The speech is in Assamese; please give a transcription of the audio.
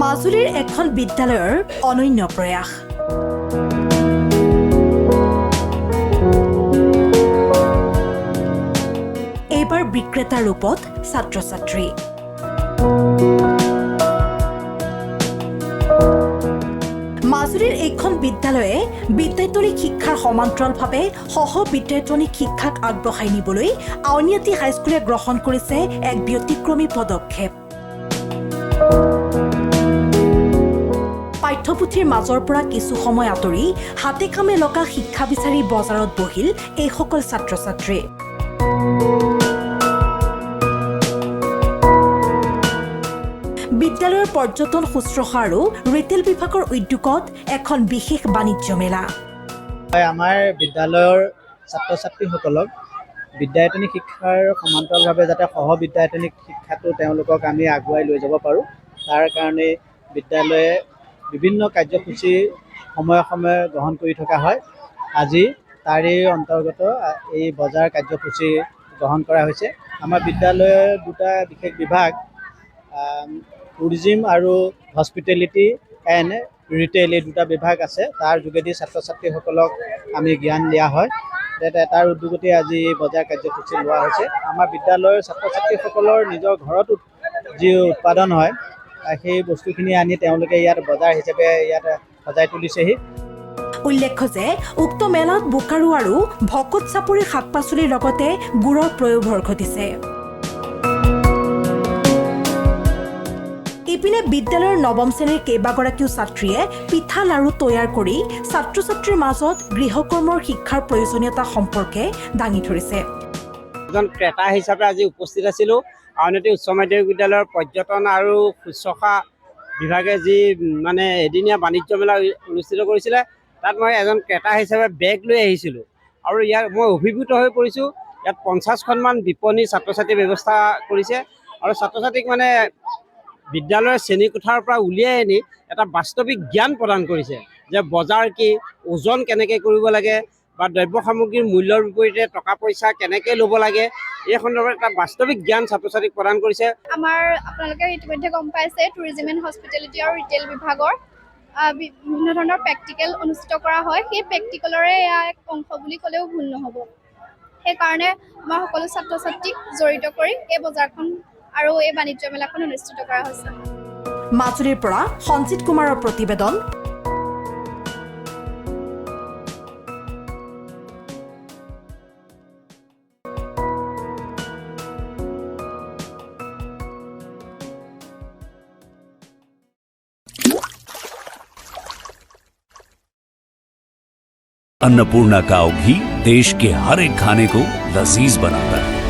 মাজুলীৰ এখন বিদ্যালয়ৰ অনন্য প্ৰয়াস। এইবাৰ বিক্ৰেতা ৰূপত ছাত্ৰ-ছাত্ৰী। মাজুলীৰ এইখন বিদ্যালয়ে বিদ্যায়তনিক শিক্ষাৰ সমান্তৰালভাৱে সহ বিদ্যায়তনিক শিক্ষাক আগবঢ়াই নিবলৈ আউনীআটী হাইস্কুলে গ্ৰহণ কৰিছে এক ব্যতিক্ৰমী পদক্ষেপ। পাঠ্যপুথিৰ মাজৰ পৰা কিছু সময় আঁতৰি হাতে কামে লগা শিক্ষা বিচাৰি বজাৰত বহিল এইসকল ছাত্ৰ-ছাত্ৰী। বিদ্যালয়ৰ পৰ্যটন শুশ্ৰূষা আৰু ৰিটেইল বিভাগৰ উদ্যোগত এখন বিশেষ বাণিজ্য মেলা। আমাৰ বিদ্যালয়ৰ ছাত্ৰ-ছাত্ৰীসকলক বিদ্যায়তনিক শিক্ষাৰ সমান্তৰালভাৱে যাতে সহ বিদ্যায়তনিক শিক্ষাটো তেওঁলোকক আমি আগুৱাই লৈ যাব পাৰোঁ, তাৰ কাৰণে বিদ্যালয়ে বিভিন্ন কাৰ্যসূচী সময়ে সময়ে গ্ৰহণ কৰি থকা হয়। আজি তাৰে অন্তৰ্গত এই বজাৰ কাৰ্যসূচী গ্ৰহণ কৰা হৈছে। আমাৰ বিদ্যালয়ৰ দুটা বিশেষ বিভাগ, টুৰিজিম আৰু হস্পিটেলিটি এণ্ড ৰিটেইল, এই দুটা বিভাগ আছে। তাৰ যোগেদি ছাত্ৰ ছাত্ৰীসকলক আমি জ্ঞান দিয়া হয়। তাৰ উদ্যোগতে আজি বজাৰ কাৰ্যসূচী লোৱা হৈছে। আমাৰ বিদ্যালয়ৰ ছাত্ৰ ছাত্ৰীসকলৰ নিজৰ ঘৰত যি উৎপাদন হয় সেই বস্তুখিনি আনি তেওঁলোকে ইয়াত বজাৰ হিচাপে ইয়াত সজাই তুলিছেহি। উল্লেখ্য যে উক্ত মেলাত বোকাৰো আৰু ভকত চাপৰি শাক পাচলিৰ লগতে গুড়ৰ প্ৰয়োভৰ ঘটিছে। ইপিনে বিদ্যালয়ৰ নৱম শ্ৰেণীৰ কেইবাগৰাকীও ছাত্ৰীয়ে পিঠা লাড়ু তৈয়াৰ কৰি ছাত্ৰ ছাত্ৰীৰ মাজত গৃহকৰ্মৰ শিক্ষাৰ প্ৰয়োজনীয়তা সম্পৰ্কে দাঙি ধৰিছে। এজন ক্ৰেতা হিচাপে আজি উপস্থিত আছিলোঁ। আউনীআটী উচ্চ মাধ্যমিক বিদ্যালয়ৰ পৰ্যটন আৰু শুশ্ৰূষা বিভাগে যি এদিনীয়া বাণিজ্য মেলা অনুষ্ঠিত কৰিছিলে, তাত মই এজন ক্ৰেতা হিচাপে বেগ লৈ আহিছিলোঁ আৰু ইয়াত মই অভিভূত হৈ পৰিছোঁ। ইয়াত 50খনমান বিপণী ছাত্ৰ ছাত্ৰীৰ ব্যৱস্থা কৰিছে আৰু ছাত্ৰ ছাত্ৰীক বিদ্যালয়ৰ শ্ৰেণীকোঠাৰ পৰা উলিয়াই আনি এটা বাস্তৱিক জ্ঞান প্ৰদান কৰিছে যে বজাৰ কি, ওজন কেনেকৈ কৰিব লাগে বা দ্ৰব্য সামগ্ৰীৰ মূল্যৰ বিপৰীতে টকা পইচা কেনেকৈ ল'ব লাগে, এই সন্দৰ্ভত এটা বাস্তৱিক জ্ঞান ছাত্ৰ ছাত্ৰীক প্ৰদান কৰিছে। আমাৰ আপোনালোকে ইতিমধ্যে গম পাইছে, টুৰিজিম এণ্ড হস্পিটেলিটি আৰু ৰিটেইল বিভাগৰ বিভিন্ন ধৰণৰ প্ৰেক্টিকেল অনুষ্ঠিত কৰা হয়। সেই প্ৰেক্টিকেলৰে এয়া এক অংশ বুলি ক'লেও ভুল নহ'ব। সেইকাৰণে আমাৰ সকলো ছাত্ৰ ছাত্ৰীক জড়িত কৰি এই বজাৰখন আৰু এই বাণিজ্য মেলাখন অনুষ্ঠিত কৰা হৈছে। মাজুলীৰ পৰা সঞ্জিত কুমাৰৰ প্ৰতিবেদন। अन्नपूर्णा काव घी देश के हर एक खाने को लजीज बनाता है।